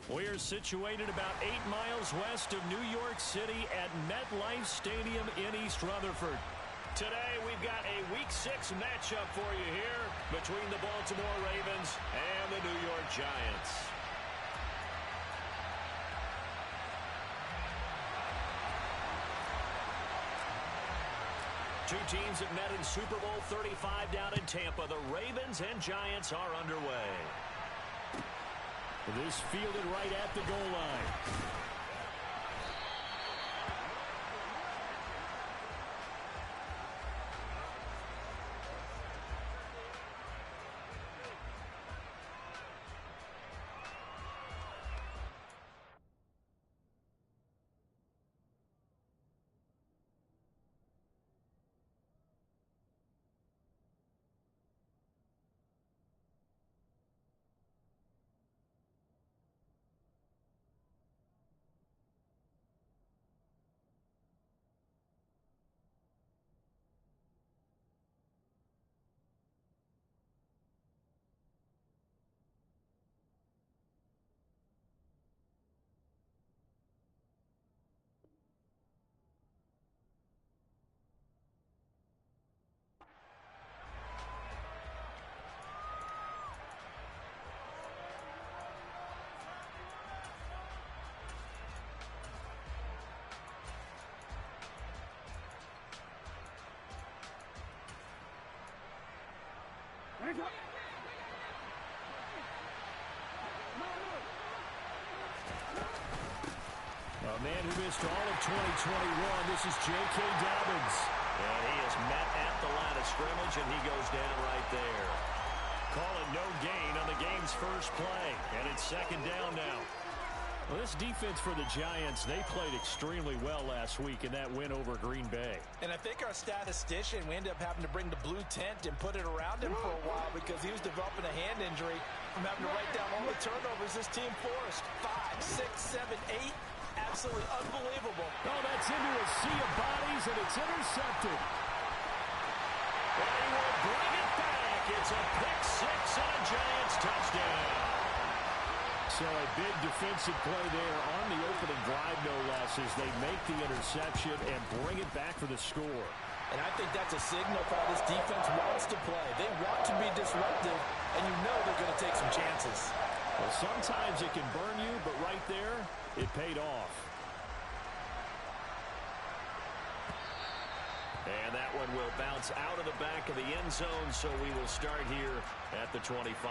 We're situated about 8 miles west of New York City at MetLife Stadium in East Rutherford. Today, we've got a Week 6 matchup for you here between the Baltimore Ravens and the New York Giants. Two teams have met in Super Bowl 35 down in Tampa. The Ravens and Giants are underway. This fielded right at the goal line. A man who missed all of 2021, this is J.K. Dobbins. And he is met at the line of scrimmage, and he goes down right there. Calling no gain on the game's first play, and it's second down now. Well, this defense for the Giants, they played extremely well last week in that win over Green Bay. And I think our statistician, we ended up having to bring the blue tent and put it around him for a while because he was developing a hand injury from having to write down all the turnovers this team forced. 5, 6, 7, 8. Absolutely unbelievable. Oh, that's into a sea of bodies, and it's intercepted. And he will bring it back. It's a pick six and a Giants touchdown. So a big defensive play there on the opening drive, no less, as they make the interception and bring it back for the score. And I think that's a signal for how this defense wants to play. They want to be disruptive, and you know they're going to take some chances. Well, sometimes it can burn you, but right there, it paid off. And that one will bounce out of the back of the end zone, so we will start here at the 25.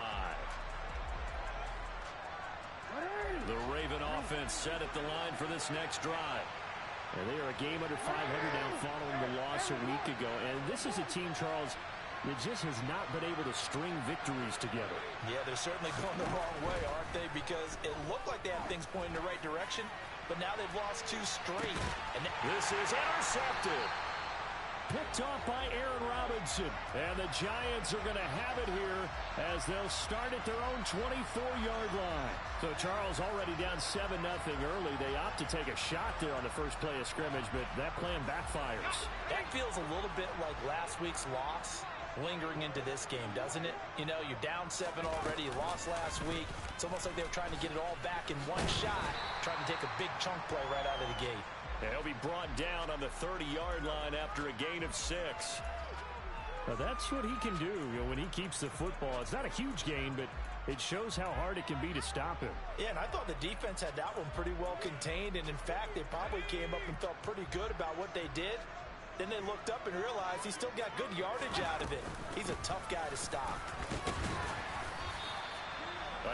The Raven offense set at the line for this next drive. And they are a game under 500 now following the loss a week ago. And this is a team, Charles, that just has not been able to string victories together. Yeah, they're certainly going the wrong way, aren't they? Because it looked like they had things pointing in the right direction, but now they've lost 2 straight. And this is intercepted. Picked off by Aaron Robinson. And the Giants are going to have it here as they'll start at their own 24-yard line. So Charles already down 7-0 early. They opt to take a shot there on the first play of scrimmage, but that plan backfires. That feels a little bit like last week's loss lingering into this game, doesn't it? You know, you're down 7 already. You lost last week. It's almost like they were trying to get it all back in one shot, trying to take a big chunk play right out of the gate. And he'll be brought down on the 30-yard line after a gain of 6. Now that's what he can do, when he keeps the football. It's not a huge gain, but it shows how hard it can be to stop him. Yeah, and I thought the defense had that one pretty well contained, and in fact, they probably came up and felt pretty good about what they did. Then they looked up and realized he still got good yardage out of it. He's a tough guy to stop.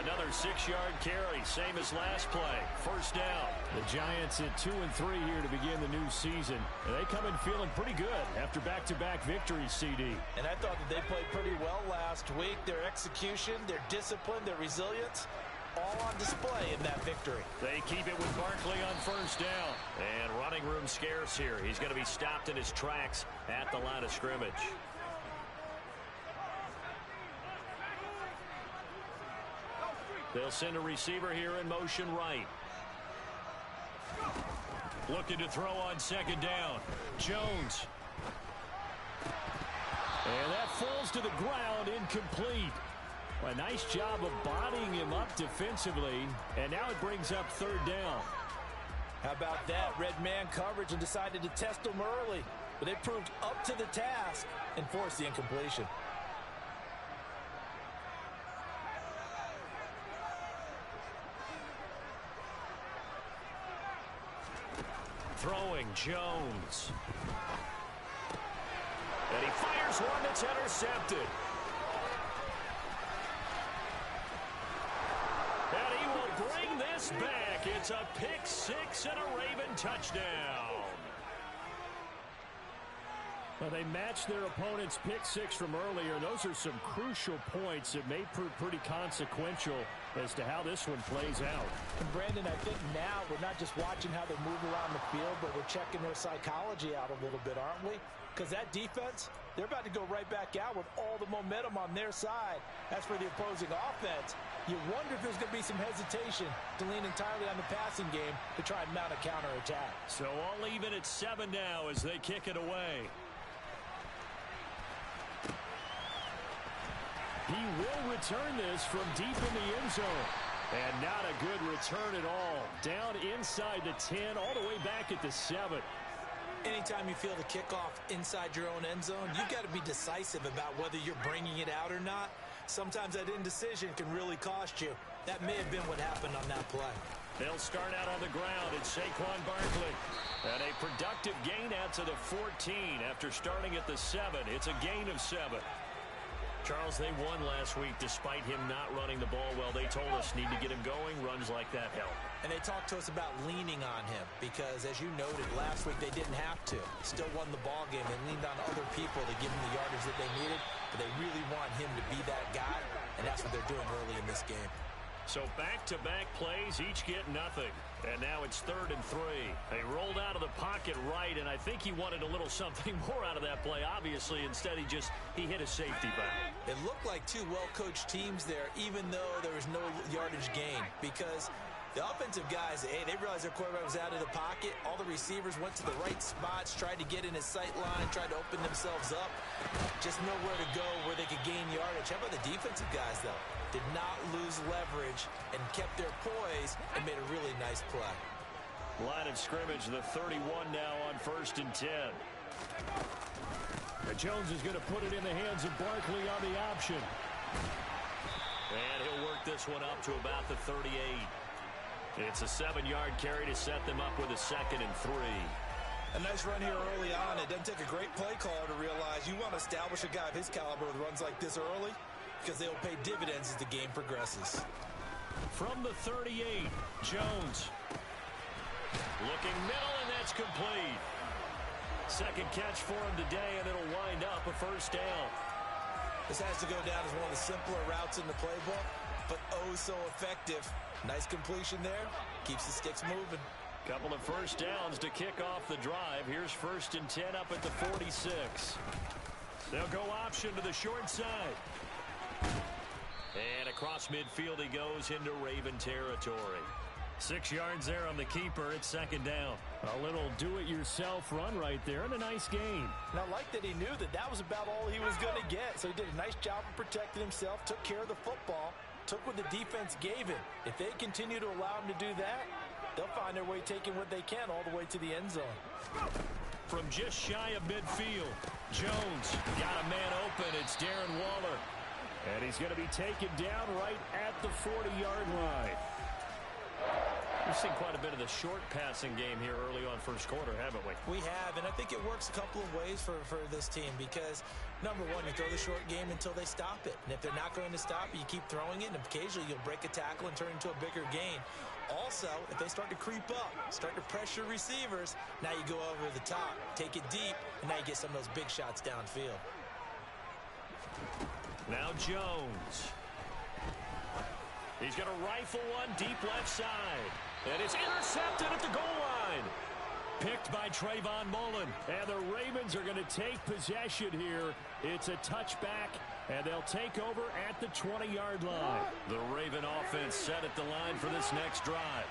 Another 6-yard carry, same as last play. First down. The Giants at 2-3 here to begin the new season. And they come in feeling pretty good after back-to-back victories, CD. And I thought that they played pretty well last week. Their execution, their discipline, their resilience, all on display in that victory. They keep it with Barkley on first down. And running room scarce here. He's going to be stopped in his tracks at the line of scrimmage. They'll send a receiver here in motion right. Looking to throw on second down. Jones. And that falls to the ground, incomplete. A nice job of bodying him up defensively, and now it brings up third down. How about that? Red man coverage and decided to test them early, but they proved up to the task and forced the incompletion. Throwing Jones. And he fires one that's intercepted. And he will bring this back. It's a pick six and a Raven touchdown. Well, they matched their opponent's pick six from earlier. Those are some crucial points that may prove pretty consequential as to how this one plays out. And Brandon, I think now we're not just watching how they move around the field, but we're checking their psychology out a little bit, aren't we? Because that defense, they're about to go right back out with all the momentum on their side. As for the opposing offense, you wonder if there's going to be some hesitation to lean entirely on the passing game to try and mount a counterattack. So all even at 7 now as they kick it away. He will return this from deep in the end zone. And not a good return at all. Down inside the 10, all the way back at the 7. Anytime you feel the kickoff inside your own end zone, you've got to be decisive about whether you're bringing it out or not. Sometimes that indecision can really cost you. That may have been what happened on that play. They'll start out on the ground. It's Saquon Barkley. And a productive gain out to the 14 after starting at the 7. It's a gain of 7. Charles, they won last week despite him not running the ball well. They told us need to get him going. Runs like that help. And they talked to us about leaning on him because, as you noted, last week they didn't have to. Still won the ball game. They leaned on other people to give them the yardage that they needed, but they really want him to be that guy, and that's what they're doing early in this game. So back-to-back plays, each get nothing. And now it's 3rd and 3. They rolled out of the pocket right, and I think he wanted a little something more out of that play. Obviously, instead he hit a safety back. It looked like two well-coached teams there, even though there was no yardage gain, because the offensive guys, hey, they realized their quarterback was out of the pocket. All the receivers went to the right spots, tried to get in his sight line, tried to open themselves up. Just nowhere to go where they could gain yardage. How about the defensive guys, though? Did not lose leverage and kept their poise and made a really nice play. Line of scrimmage, the 31 now on 1st and 10. And Jones is going to put it in the hands of Barkley on the option. And he'll work this one up to about the 38. It's a 7-yard carry to set them up with a 2nd and 3. A nice run here early on. It doesn't take a great play caller to realize you want to establish a guy of his caliber with runs like this early, because they will pay dividends as the game progresses. From the 38, Jones. Looking middle, and that's complete. Second catch for him today, and it'll wind up a 1st down. This has to go down as one of the simpler routes in the playbook, but oh so effective. Nice completion there. Keeps the sticks moving. Couple of 1st downs to kick off the drive. Here's 1st and 10 up at the 46. They'll go option to the short side. And across midfield he goes into Raven territory. 6 yards there on the keeper. It's 2nd down. A little do-it-yourself run right there and a nice gain. And I like that he knew that that was about all he was going to get. So he did a nice job of protecting himself, took care of the football, took what the defense gave him. If they continue to allow him to do that, they'll find their way taking what they can all the way to the end zone. From just shy of midfield, Jones got a man open. It's Darren Waller. And he's going to be taken down right at the 40-yard line. We've seen quite a bit of the short passing game here early on first quarter, haven't we? We have, and I think it works a couple of ways for this team because, number one, you throw the short game until they stop it. And if they're not going to stop it, you keep throwing it, and occasionally you'll break a tackle and turn it into a bigger gain. Also, if they start to creep up, start to pressure receivers, now you go over the top, take it deep, and now you get some of those big shots downfield. Now Jones. He's going to rifle one deep left side. And it's intercepted at the goal line. Picked by Trayvon Mullen. And the Ravens are going to take possession here. It's a touchback, and they'll take over at the 20-yard line. The Raven offense set at the line for this next drive.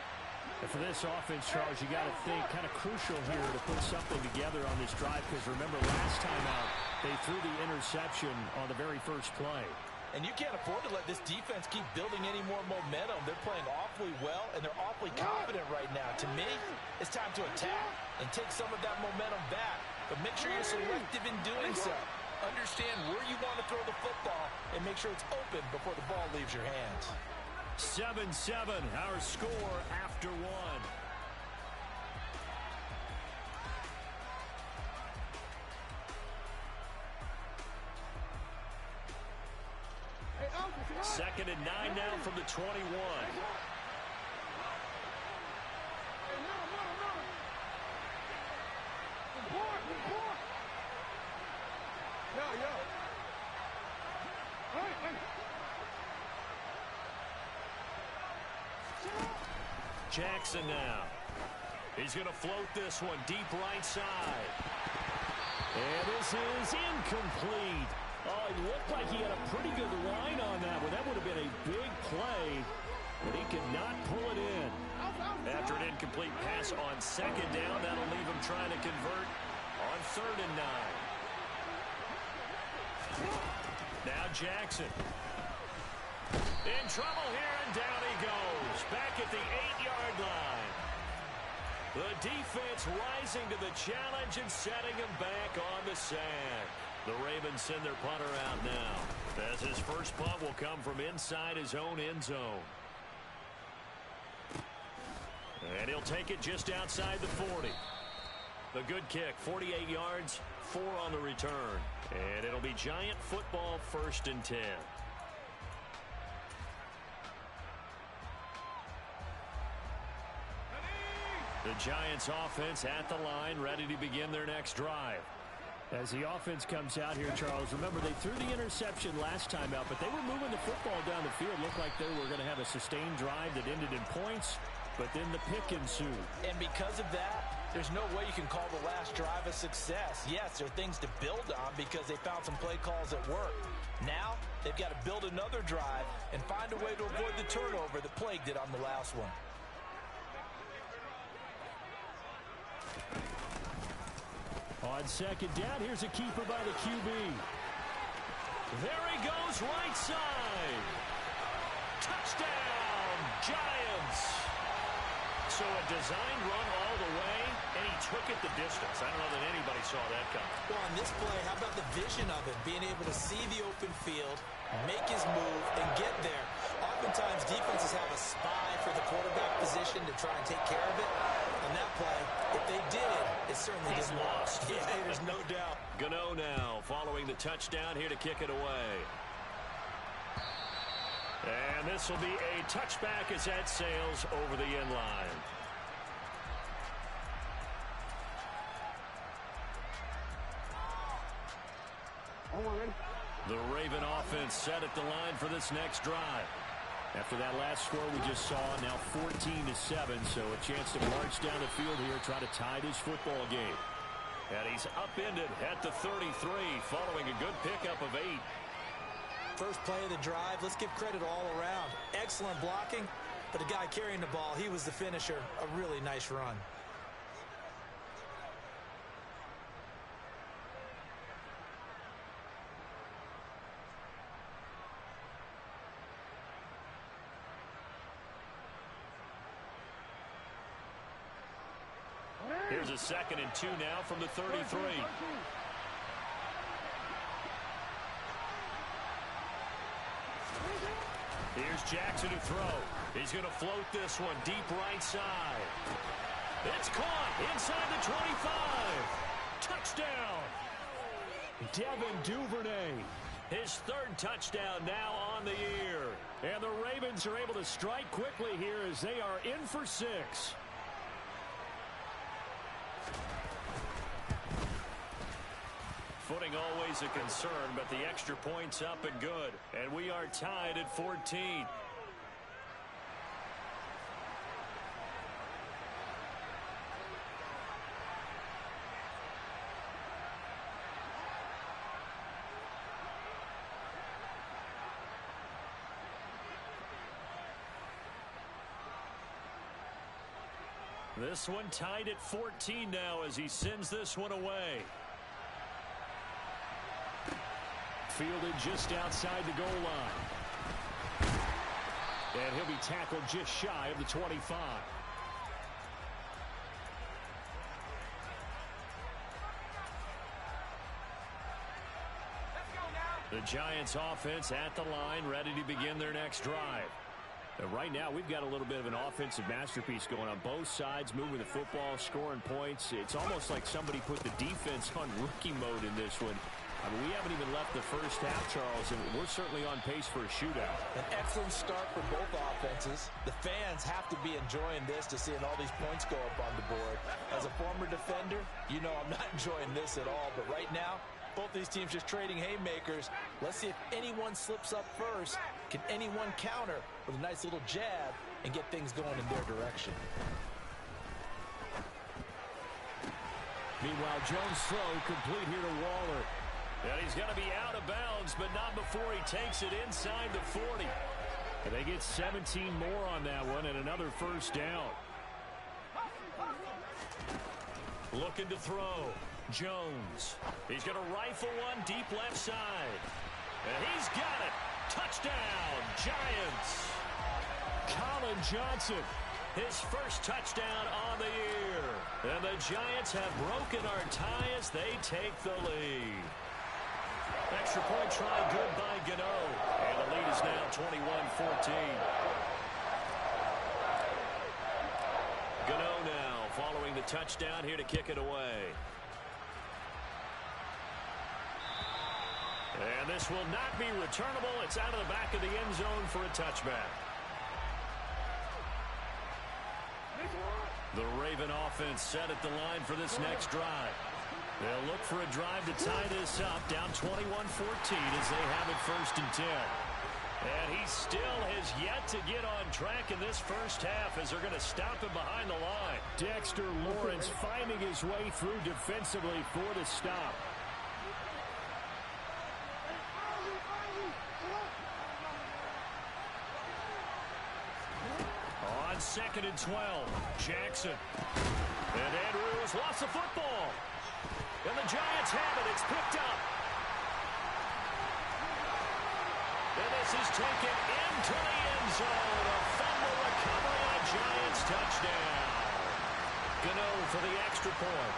And for this offense, Charles, you got to think kind of crucial here to put something together on this drive because remember last time out, they threw the interception on the very first play. And you can't afford to let this defense keep building any more momentum. They're playing awfully well, and they're awfully confident right now. To me, it's time to attack and take some of that momentum back. But make sure you're selective in doing so. Understand where you want to throw the football and make sure it's open before the ball leaves your hands. 7-7, our score after one. Second and 9 now from the 21. Jackson now. He's going to float this one deep right side. And this is incomplete. Oh, it looked like he had a pretty good line on that one. That would have been a big play, but he could not pull it in. After an incomplete pass on second down, that'll leave him trying to convert on 3rd and 9. Now Jackson. In trouble here, and down he goes. Back at the 8-yard line. The defense rising to the challenge and setting him back on the sack. The Ravens send their punter out now, as his first punt will come from inside his own end zone. And he'll take it just outside the 40. The good kick, 48 yards, 4 on the return. And it'll be Giant football, 1st and 10. The Giants offense at the line, ready to begin their next drive. As the offense comes out here, Charles, remember they threw the interception last time out, but they were moving the football down the field. Looked like they were going to have a sustained drive that ended in points, but then the pick ensued. And because of that, there's no way you can call the last drive a success. Yes, there are things to build on because they found some play calls that work. Now, they've got to build another drive and find a way to avoid the turnover that plagued it on the last one. On second down, here's a keeper by the QB. There he goes, right side. Touchdown, Giants. So a designed run all the way, and he took it the distance. I don't know that anybody saw that coming. Well, on this play, how about the vision of it? Being able to see the open field, make his move, and get there. Oftentimes, defenses have a spy for the quarterback position to try and take care of it. On that play, if they did, it certainly didn't lost. Yeah, there's no doubt. Gano now following the touchdown here to kick it away. And this will be a touchback as that sails over the end line. The Raven offense set at the line for this next drive. After that last score we just saw, now 14-7, so a chance to march down the field here, try to tie this football game. And he's upended at the 33 following a good pickup of 8. First play of the drive, let's give credit all around. Excellent blocking, but the guy carrying the ball, he was the finisher. A really nice run. Here's a 2nd and 2 now from the 33. Here's Jackson to throw. He's going to float this one deep right side. It's caught inside the 25. Touchdown. Devin Duvernay. His 3rd touchdown now on the year. And the Ravens are able to strike quickly here as they are in for 6. Footing always a concern, but the extra point's up and good. And we are tied at 14. This one tied at 14 now as he sends this one away. fielded just outside the goal line. And he'll be tackled just shy of the 25. The Giants offense at the line, ready to begin their next drive. And right now, we've got a little bit of an offensive masterpiece going on both sides, moving the football, scoring points. It's almost like somebody put the defense on rookie mode in this one. I mean, we haven't even left the first half, Charles, and we're certainly on pace for a shootout. An excellent start for both offenses. The fans have to be enjoying this to seeing all these points go up on the board. As a former defender, you know I'm not enjoying this at all, but right now, both these teams just trading haymakers. Let's see if anyone slips up first. Can anyone counter with a nice little jab and get things going in their direction? Meanwhile, Jones slow, complete here to Waller. And he's going to be out of bounds, but not before he takes it inside the 40. And they get 17 more on that one and another first down. Looking to throw. Jones. He's going to rifle one deep left side. And he's got it. Touchdown, Giants. Colin Johnson, his first touchdown on the year. And the Giants have broken our tie as they take the lead. Extra point try good by Gano. And the lead is now 21-14. Gano now following the touchdown here to kick it away. And this will not be returnable. It's out of the back of the end zone for a touchback. The Raven offense set at the line for this next drive. They'll look for a drive to tie this up, down 21-14 as they have it 1st and 10. And he still has yet to get on track in this first half as they're going to stop him behind the line. Dexter Lawrence finding his way through defensively for the stop. On 2nd and 12, Jackson. And Andrews lost the football. And the Giants have it. It's picked up. And this is taken into the end zone. A fumble recovery on Giants touchdown. Gano for the extra point.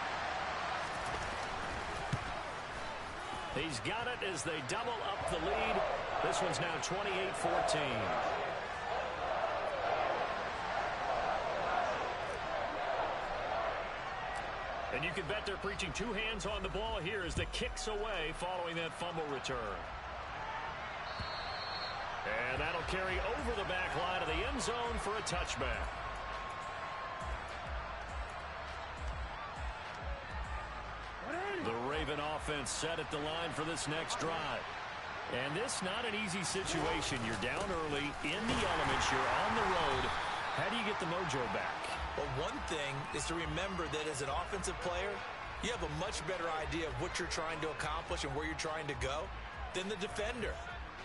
He's got it as they double up the lead. This one's now 28-14. And you can bet they're preaching two hands on the ball here as the kick's away following that fumble return. And that'll carry over the back line of the end zone for a touchback. The Raven offense set at the line for this next drive. And this not an easy situation. You're down early, in the elements, you're on the road. How do you get the mojo back? Well, one thing is to remember that as an offensive player, you have a much better idea of what you're trying to accomplish and where you're trying to go than the defender.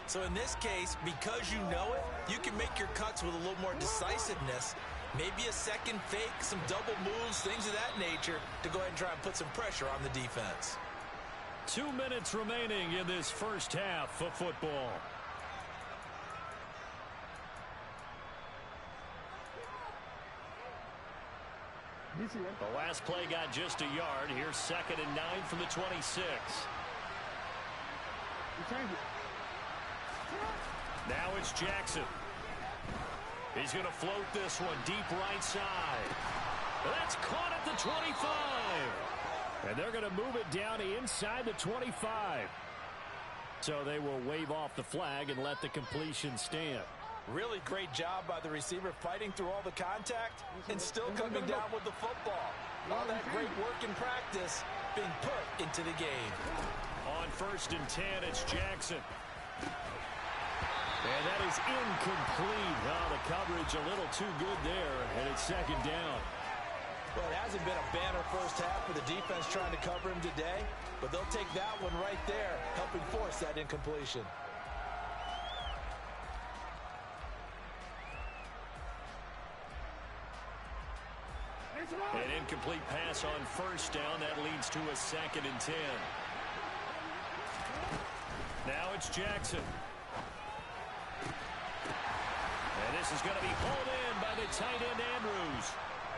So in this case, because you know it, you can make your cuts with a little more decisiveness, maybe a second fake, some double moves, things of that nature, to go ahead and try and put some pressure on the defense. 2 minutes remaining in this first half of football. The last play got just a yard. Here's 2nd and 9 from the 26. Now it's Jackson. He's going to float this one deep right side. That's caught at the 25. And they're going to move it down inside the 25. So they will wave off the flag and let the completion stand. Really great job by the receiver fighting through all the contact and still coming down with the football. All that great work in practice being put into the game. On 1st and 10, it's Jackson. And that is incomplete. Oh, the coverage a little too good there, and it's 2nd down. Well, it hasn't been a banner first half for the defense trying to cover him today, but they'll take that one right there, helping force that incompletion. An incomplete pass on 1st down. That leads to a 2nd and 10. Now it's Jackson. And this is going to be hauled in by the tight end Andrews.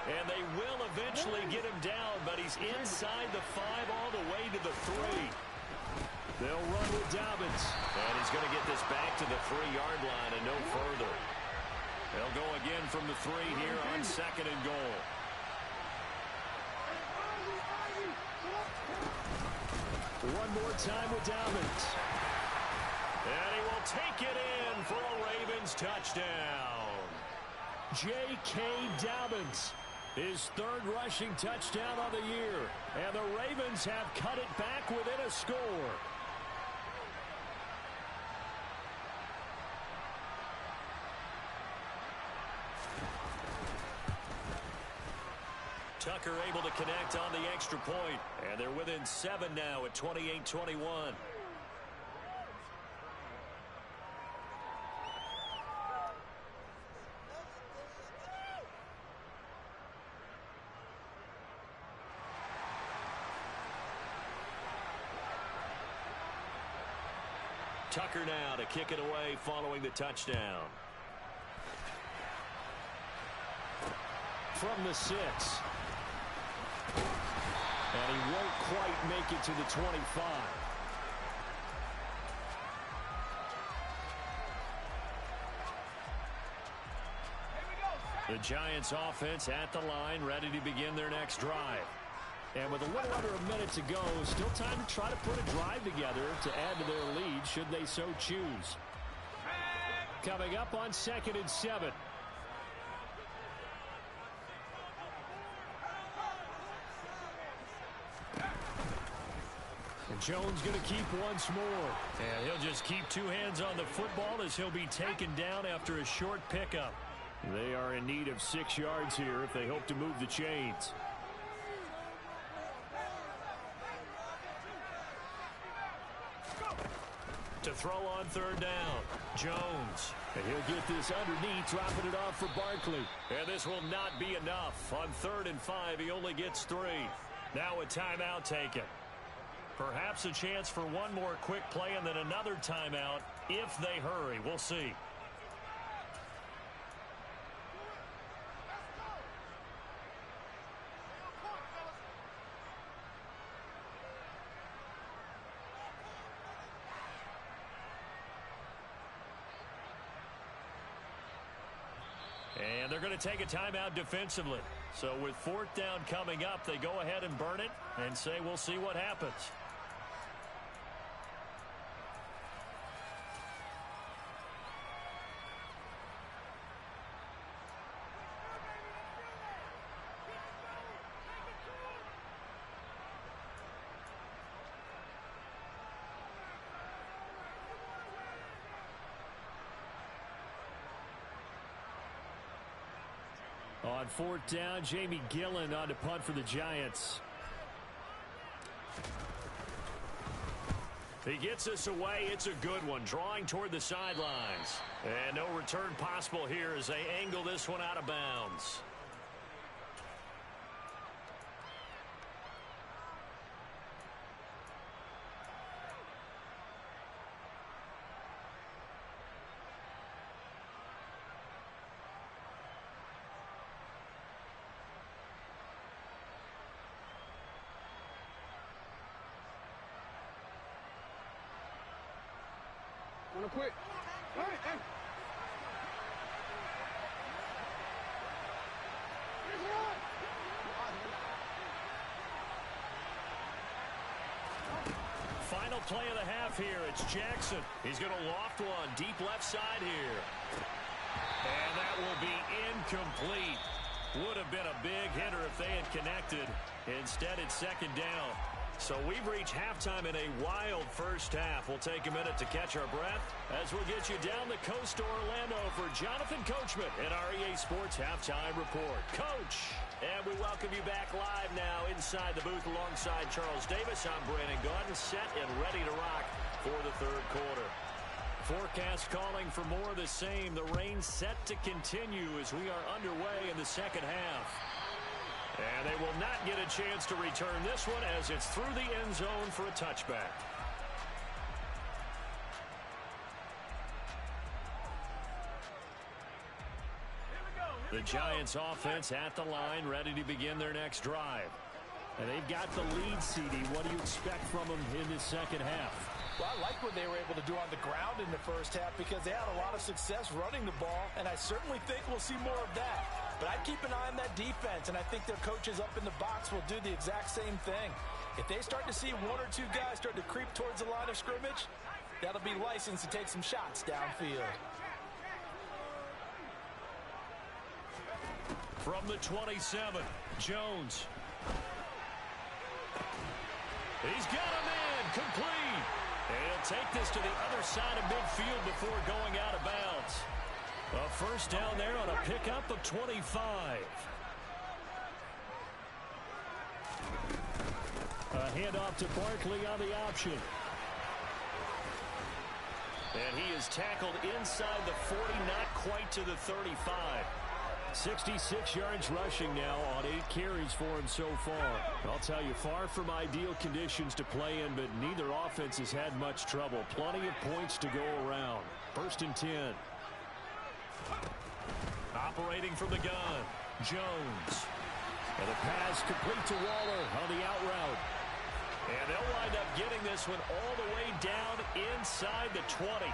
And they will eventually get him down, but he's inside the 5 all the way to the 3. They'll run with Dobbins. And he's going to get this back to the 3-yard line and no further. They'll go again from the 3 here on 2nd and goal. One more time with Dobbins. And he will take it in for a Ravens touchdown. J.K. Dobbins, his 3rd rushing touchdown of the year. And the Ravens have cut it back within a score. Tucker able to connect on the extra point. And they're within 7 now at 28-21. Tucker now to kick it away following the touchdown. From the 6. And he won't quite make it to the 25. The Giants offense at the line, ready to begin their next drive. And with a little under a minute to go, still time to try to put a drive together to add to their lead should they so choose. Coming up on 2nd and 7. And Jones going to keep once more. And he'll just keep 2 hands on the football as he'll be taken down after a short pickup. They are in need of 6 yards here if they hope to move the chains. To throw on 3rd down, Jones. And he'll get this underneath, dropping it off for Barkley. And this will not be enough. On 3rd and 5, he only gets 3. Now a timeout taken. Perhaps a chance for one more quick play and then another timeout if they hurry. We'll see. And they're going to take a timeout defensively. So with 4th down coming up, they go ahead and burn it and say we'll see what happens. On 4th down, Jamie Gillen on to punt for the Giants. He gets us away. It's a good one, drawing toward the sidelines. And no return possible here as they angle this one out of bounds. Wanna quit? Hey, hey. Final play of the half here. It's Jackson. He's going to loft one deep left side here. And that will be incomplete. Would have been a big hitter if they had connected. Instead, it's 2nd down. So we've reached halftime in a wild first half. We'll take a minute to catch our breath as we'll get you down the coast to Orlando for Jonathan Coachman at our EA Sports Halftime Report. Coach, and we welcome you back live now inside the booth alongside Charles Davis. I'm Brandon Gaudin, set and ready to rock for the 3rd quarter. Forecast calling for more of the same. The rain set to continue as we are underway in the 2nd half. And they will not get a chance to return this one as it's through the end zone for a touchback. The Giants offense at the line, ready to begin their next drive. And they've got the lead, CD. What do you expect from them in the second half? Well, I like what they were able to do on the ground in the first half because they had a lot of success running the ball, and I certainly think we'll see more of that. But I'd keep an eye on that defense, and I think their coaches up in the box will do the exact same thing. If they start to see one or two guys start to creep towards the line of scrimmage, that'll be licensed to take some shots downfield. From the 27, Jones. He's got a man, complete. And he'll take this to the other side of midfield before going out of bounds. A first down there on a pickup of 25. A handoff to Barkley on the option. And he is tackled inside the 40, not quite to the 35. 66 yards rushing now on 8 carries for him so far. I'll tell you, far from ideal conditions to play in, but neither offense has had much trouble. Plenty of points to go around. 1st and 10. Operating from the gun, Jones. And the pass complete to Waller on the out route. And they'll wind up getting this one all the way down inside the 20.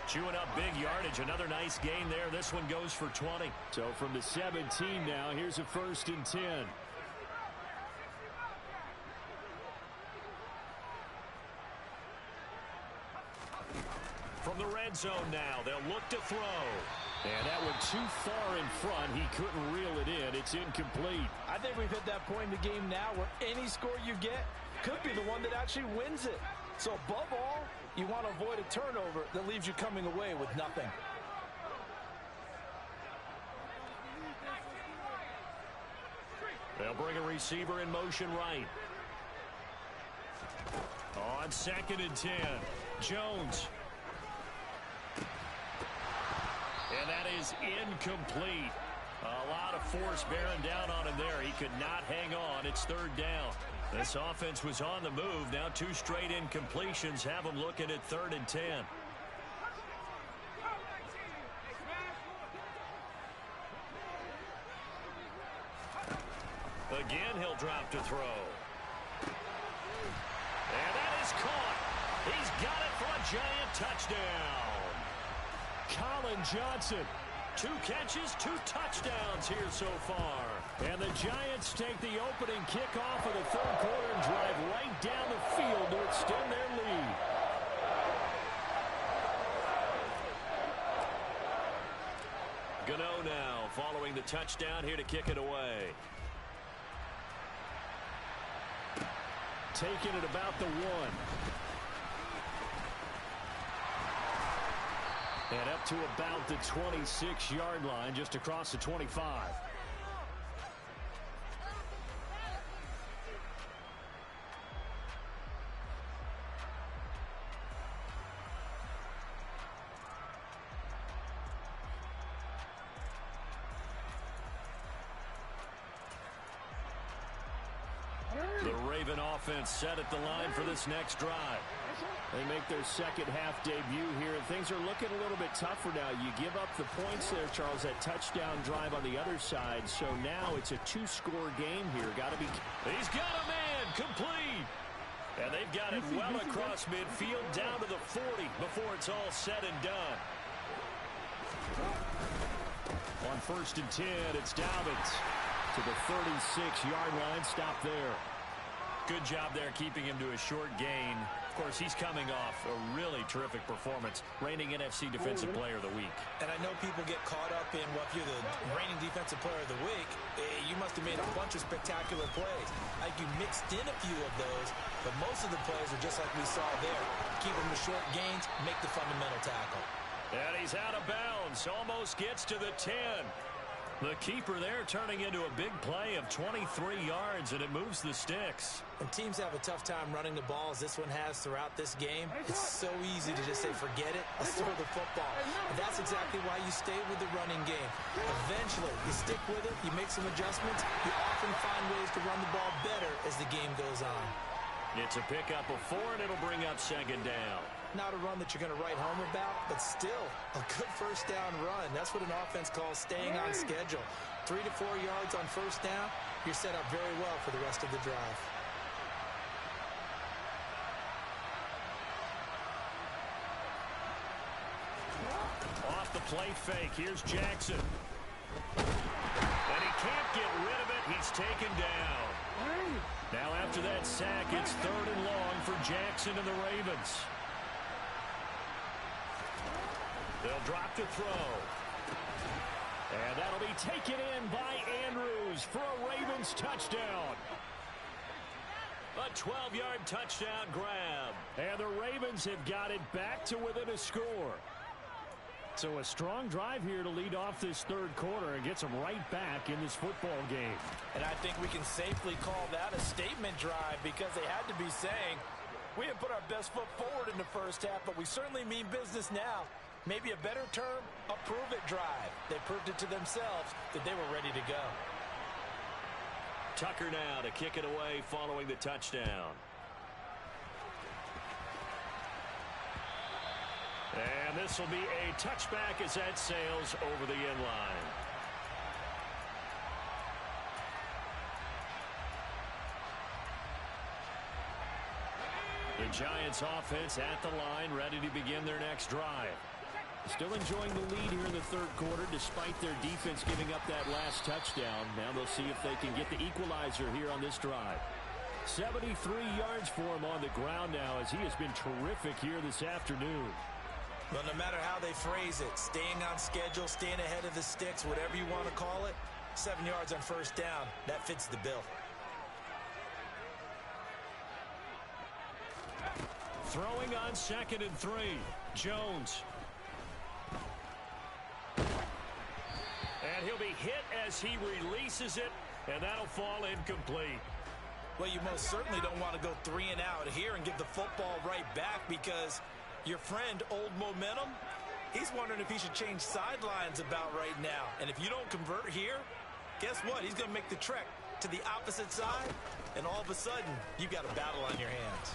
Chewing up big yardage. Another nice gain there. This one goes for 20. So from the 17 now, here's a 1st and 10. From the red zone now, they'll look to throw. And that went too far in front. He couldn't reel it in. It's incomplete. I think we've hit that point in the game now where any score you get could be the one that actually wins it. So above all, you want to avoid a turnover that leaves you coming away with nothing. They'll bring a receiver in motion right. On 2nd and 10, Jones. And that is incomplete. A lot of force bearing down on him there. He could not hang on. It's 3rd down. This offense was on the move. Now 2 straight incompletions have them looking at 3rd and 10. Again, he'll drop to throw. And that is caught. He's got it for a Giant touchdown. Colin Johnson. 2 catches, 2 touchdowns here so far. And the Giants take the opening kickoff of the 3rd quarter and drive right down the field to extend their lead. Gano now following the touchdown here to kick it away. Taking it about the 1. And up to about the 26-yard line, just across the 25. The Raven offense set at the line for this next drive. They make their second half debut here, and things are looking a little bit tougher now. You give up the points there, Charles, that touchdown drive on the other side. So now it's a 2-score game here. Got to be. He's got a man, complete. And they've got it well across midfield down to the 40 before it's all said and done. On 1st and 10, it's Dobbins to the 36-yard line. Stop there. Good job there keeping him to a short gain. Of course, he's coming off a really terrific performance, reigning NFC Defensive Player of the Week. And I know people get caught up in, well, if you're the reigning Defensive Player of the Week, you must have made a bunch of spectacular plays. Like you mixed in a few of those, but most of the plays are just like we saw there. Keep them to short gains, make the fundamental tackle. And he's out of bounds, almost gets to the 10. The keeper there turning into a big play of 23 yards, and it moves the sticks. And teams have a tough time running the ball as this one has throughout this game. It's so easy to just say, forget it, let's throw the football. And that's exactly why you stay with the running game. Eventually, you stick with it, you make some adjustments, you often find ways to run the ball better as the game goes on. It's a pickup of 4, and it'll bring up second down. Not a run that you're going to write home about, but still a good first down run. That's what an offense calls staying on schedule. 3 to 4 yards on first down, you're set up very well for the rest of the drive. Off the play fake, here's Jackson. And he can't get rid of it. He's taken down. Now after that sack, it's 3rd and long for Jackson and the Ravens. They'll drop to throw. And that'll be taken in by Andrews for a Ravens touchdown. A 12-yard touchdown grab. And the Ravens have got it back to within a score. So a strong drive here to lead off this third quarter and gets them right back in this football game. And I think we can safely call that a statement drive because they had to be saying, we didn't put our best foot forward in the first half, but we certainly mean business now. Maybe a better term, a prove-it drive. They proved it to themselves that they were ready to go. Tucker now to kick it away following the touchdown. And this will be a touchback as that sails over the end line. The Giants offense at the line, ready to begin their next drive. Still enjoying the lead here in the third quarter despite their defense giving up that last touchdown. Now they'll see if they can get the equalizer here on this drive. 73 yards for him on the ground now as he has been terrific here this afternoon. Well, no matter how they phrase it, staying on schedule, staying ahead of the sticks, whatever you want to call it, 7 yards on first down, that fits the bill. Throwing on 2nd and 3, Jones. And he'll be hit as he releases it, and that'll fall incomplete. Well, you most certainly don't want to go 3 and out here and give the football right back because your friend, Old Momentum, he's wondering if he should change sidelines about right now. And if you don't convert here, guess what? He's going to make the trek to the opposite side, and all of a sudden, you've got a battle on your hands.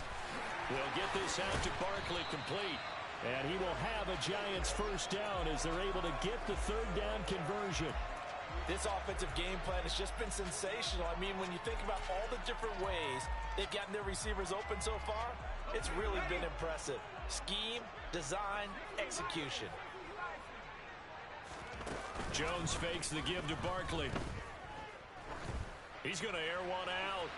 We'll get this out to Barkley complete. And he will have a Giants first down as they're able to get the third down conversion. This offensive game plan has just been sensational. I mean, when you think about all the different ways they've gotten their receivers open so far, it's really been impressive. Scheme, design, execution. Jones fakes the give to Barkley. He's going to air one out.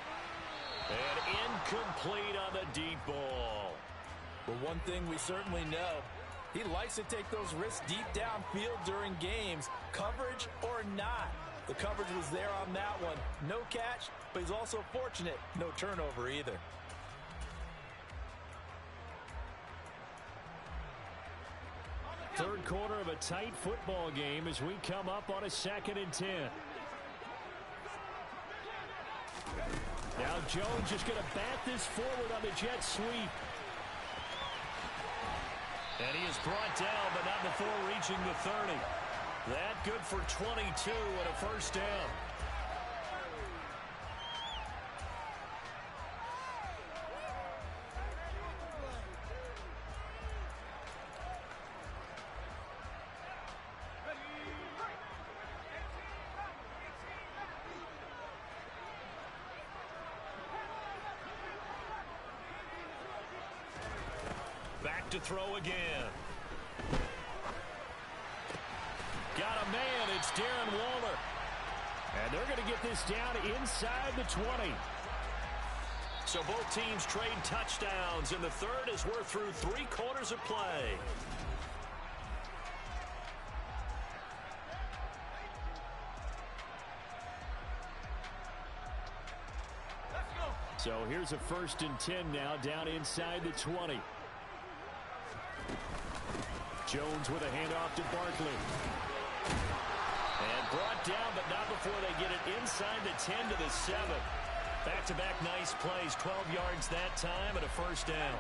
And incomplete on the deep ball. But one thing we certainly know, he likes to take those risks deep downfield during games, coverage or not. The coverage was there on that one. No catch, but he's also fortunate. No turnover either. Third quarter of a tight football game as we come up on a 2nd and 10. Now Jones just going to bat this forward on the jet sweep. And he is brought down, but not before reaching the 30. That good for 22 and a first down. Back to throw again. Got a man. It's Darren Waller. And they're going to get this down inside the 20. So both teams trade touchdowns, and the third as we're through 3 quarters of play. So here's a 1st and 10 now down inside the 20. Jones with a handoff to Barkley. And brought down, but not before they get it inside the 10 to the 7. Back-to-back nice plays, 12 yards that time and a first down.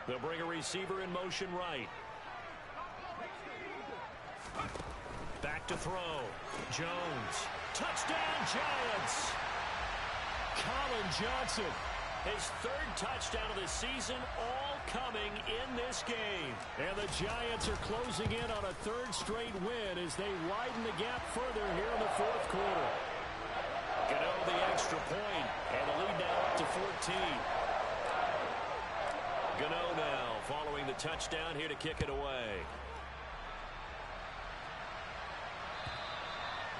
They'll bring a receiver in motion right. Back to throw. Jones. Touchdown, Giants. Colin Johnson. His third touchdown of the season, all coming in this game. And the Giants are closing in on a third straight win as they widen the gap further here in the fourth quarter. Gano the extra point, and the lead now up to 14. Gano now following the touchdown here to kick it away.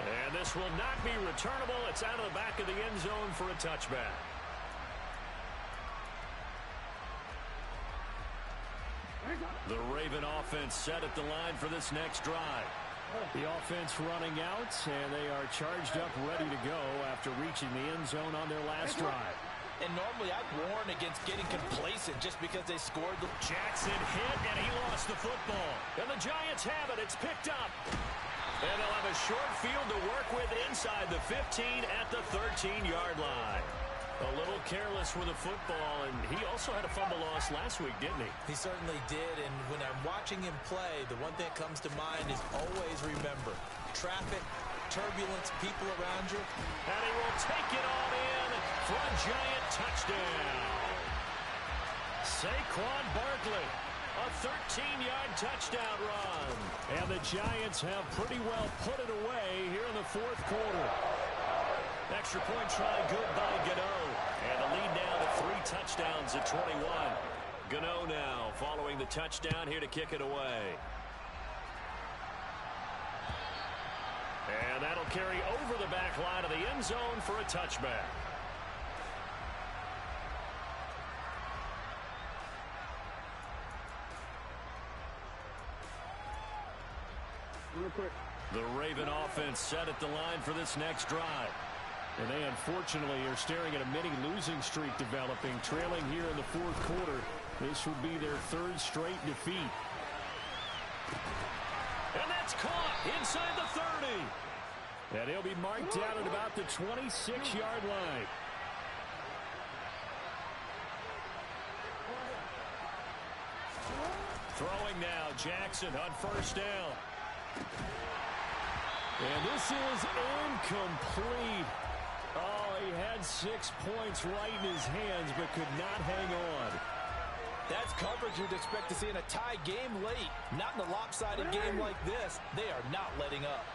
And this will not be returnable. It's out of the back of the end zone for a touchback. The Raven offense set at the line for this next drive. The offense running out, and they are charged up, ready to go after reaching the end zone on their last drive. And normally I'd warn against getting complacent just because they scored. Jackson hit, and he lost the football. And the Giants have it. It's picked up. And they'll have a short field to work with inside the 15 at the 13-yard line. A little careless with the football, and he also had a fumble loss last week, didn't he? He certainly did, and when I'm watching him play, the one thing that comes to mind is always remember, traffic, turbulence, people around you. And he will take it on in for a Giant touchdown. Saquon Barkley, a 13-yard touchdown run. And the Giants have pretty well put it away here in the fourth quarter. Extra point try good by Gano. And the lead now to 3 touchdowns at 21. Gano now following the touchdown here to kick it away. And that'll carry over the back line of the end zone for a touchback. Real quick. The Raven offense set at the line for this next drive. And they unfortunately are staring at a mini losing streak developing, trailing here in the fourth quarter. This would be their third straight defeat. And that's caught inside the 30. And he'll be marked down at about the 26-yard line. Throwing now, Jackson on first down. And this is incomplete. Oh, he had 6 points right in his hands, but could not hang on. That's coverage you'd expect to see in a tie game late. Not in a lopsided game like this. They are not letting up.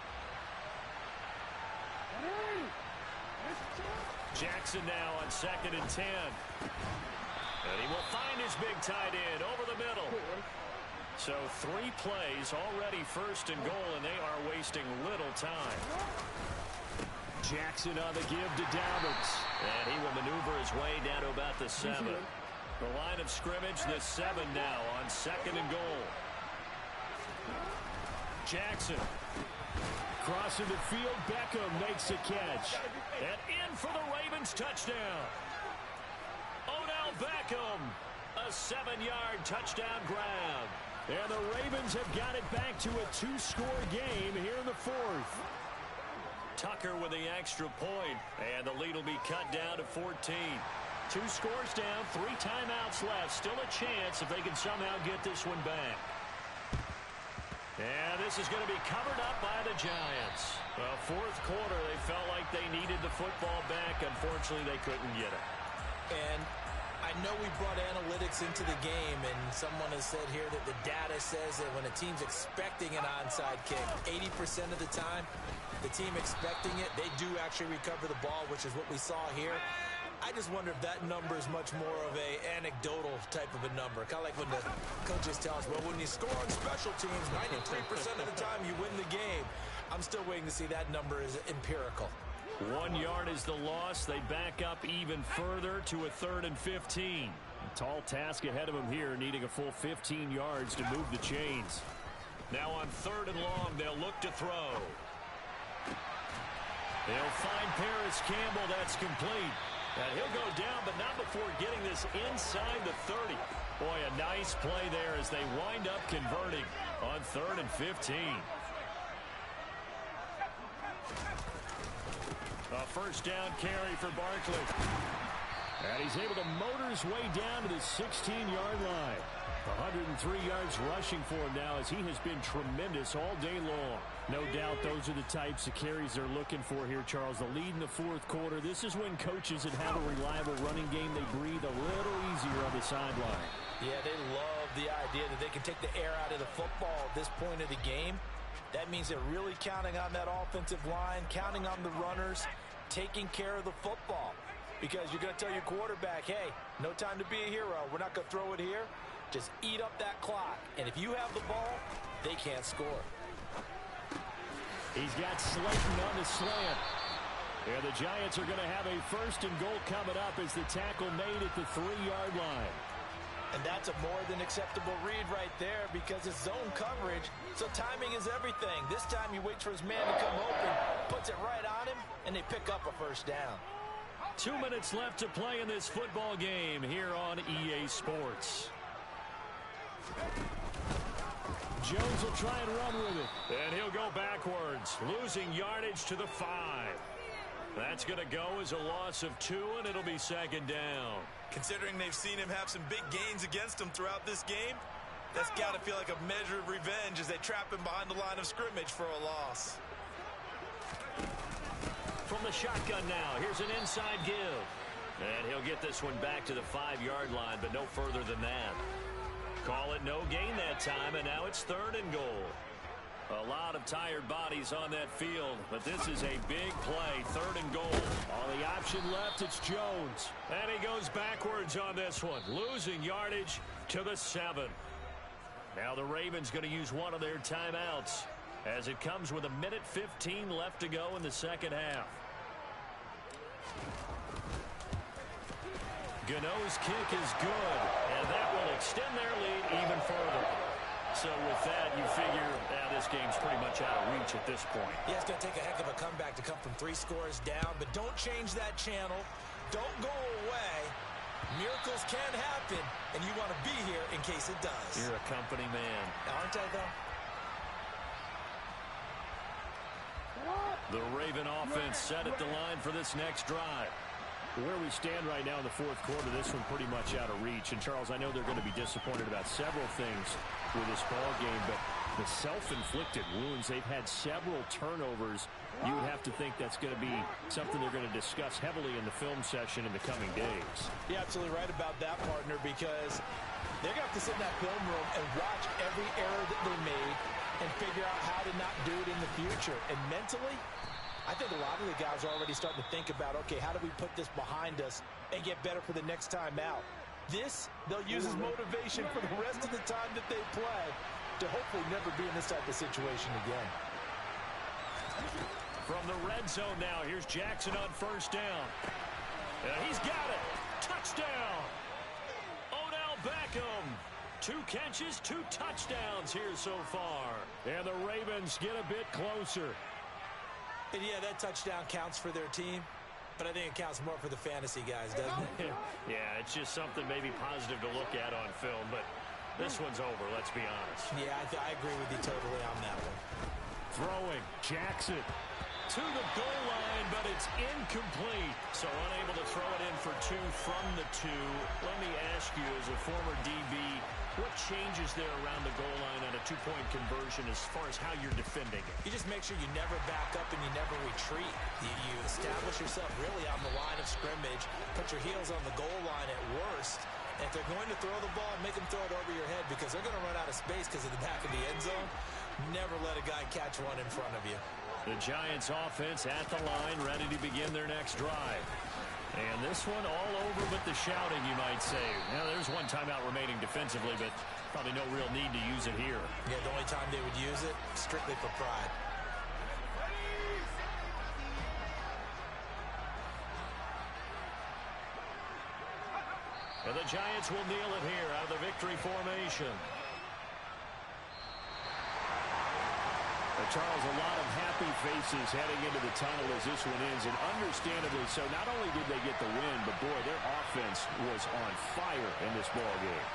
Jackson now on 2nd and 10. And he will find his big tight end over the middle. So 3 plays already first and goal, and they are wasting little time. Jackson on the give to Dobbins. And he will maneuver his way down to about the 7. The line of scrimmage, the 7 now on 2nd and goal. Jackson. Crossing the field, Beckham makes a catch. And in for the Ravens touchdown. Odell Beckham. A 7-yard touchdown grab. And the Ravens have got it back to a 2-score game here in the fourth. Tucker with the extra point, and the lead will be cut down to 14. 2 scores down, 3 timeouts left. Still a chance if they can somehow get this one back. And this is going to be covered up by the Giants. Well, fourth quarter, they felt like they needed the football back. Unfortunately, they couldn't get it. And I know we brought analytics into the game, and someone has said here that the data says that when a team's expecting an onside kick, 80% of the time, the team expecting it, they do actually recover the ball, which is what we saw here. I just wonder if that number is much more of a anecdotal type of a number. Kind of like when the coaches tell us, well, when you score on special teams, 93% of the time you win the game. I'm still waiting to see that number is empirical. 1 yard is the loss. They back up even further to a 3rd and 15. A tall task ahead of them here, needing a full 15 yards to move the chains. Now on 3rd and long, they'll look to throw. They'll find Paris Campbell. That's complete. And he'll go down, but not before getting this inside the 30. Boy, a nice play there as they wind up converting on 3rd and 15. A first down carry for Barkley. And he's able to motor his way down to the 16-yard line. 103 yards rushing for him now as he has been tremendous all day long. No doubt those are the types of carries they're looking for here, Charles. The lead in the fourth quarter. This is when coaches that have a reliable running game, they breathe a little easier on the sideline. Yeah, they love the idea that they can take the air out of the football at this point of the game. That means they're really counting on that offensive line, counting on the runners, taking care of the football. Because you're going to tell your quarterback, hey, no time to be a hero. We're not going to throw it here. Just eat up that clock. And if you have the ball, they can't score. He's got Slayton on the slant. And the Giants are going to have a 1st and goal coming up as the tackle made at the 3-yard line. And that's a more than acceptable read right there because it's zone coverage, so timing is everything. This time he waits for his man to come open, puts it right on him, and they pick up a 1st down. 2 minutes left to play in this football game here on EA Sports. Jones will try and run with it. And he'll go backwards, losing yardage to the 5. That's going to go as a loss of 2, and it'll be 2nd down. Considering they've seen him have some big gains against them throughout this game, that's got to feel like a measure of revenge as they trap him behind the line of scrimmage for a loss. From the shotgun now, here's an inside give. And he'll get this one back to the 5-yard line, but no further than that. Call it no gain that time, and now it's 3rd and goal. A lot of tired bodies on that field, but this is a big play, 3rd and goal. On the option left, it's Jones. And he goes backwards on this one, losing yardage to the 7. Now the Ravens going to use one of their timeouts as it comes with 1:15 left to go in the 2nd half. Gano's kick is good, and that will extend their lead even further. So with that, you figure this game's pretty much out of reach at this point. Yeah, it's going to take a heck of a comeback to come from 3 scores down, but don't change that channel. Don't go away. Miracles can happen, and you want to be here in case it does. You're a company man. Aren't I, though? The Raven offense set at the line for this next drive. Where we stand right now in the fourth quarter, this one pretty much out of reach. And, Charles, I know they're going to be disappointed about several things with this ball game, but the self-inflicted wounds, they've had several turnovers. You would have to think that's going to be something they're going to discuss heavily in the film session in the coming days. You're absolutely right about that, partner, because they're going to have to sit in that film room and watch every error that they made and figure out how to not do it in the future. And mentally, I think a lot of the guys are already starting to think about, okay, how do we put this behind us and get better for the next time out? This, they'll use as motivation for the rest of the time that they play to hopefully never be in this type of situation again. From the red zone now, here's Jackson on 1st down. He's got it. Touchdown. Odell Beckham. 2 catches, 2 touchdowns here so far. And the Ravens get a bit closer. And yeah, that touchdown counts for their team, but I think it counts more for the fantasy guys, doesn't it? Yeah, it's just something maybe positive to look at on film, but this one's over, let's be honest. Yeah, I agree with you totally on that one. Throwing, Jackson to the goal line, but it's incomplete. So unable to throw it in for 2 from the 2. Let me ask you, as a former DB, what changes there around the goal line on a 2-point conversion as far as how you're defending it? You just make sure you never back up and you never retreat. You establish yourself really on the line of scrimmage, put your heels on the goal line at worst. And if they're going to throw the ball, make them throw it over your head because they're going to run out of space because of the back of the end zone. Never let a guy catch one in front of you. The Giants offense at the line, ready to begin their next drive. And this one all over but the shouting, you might say. Now, there's one timeout remaining defensively, but probably no real need to use it here. Yeah, the only time they would use it, strictly for pride. And the Giants will kneel it here out of the victory formation. Charles, a lot of happy faces heading into the tunnel as this one ends, and understandably so. Not only did they get the win, but boy, their offense was on fire in this ball game.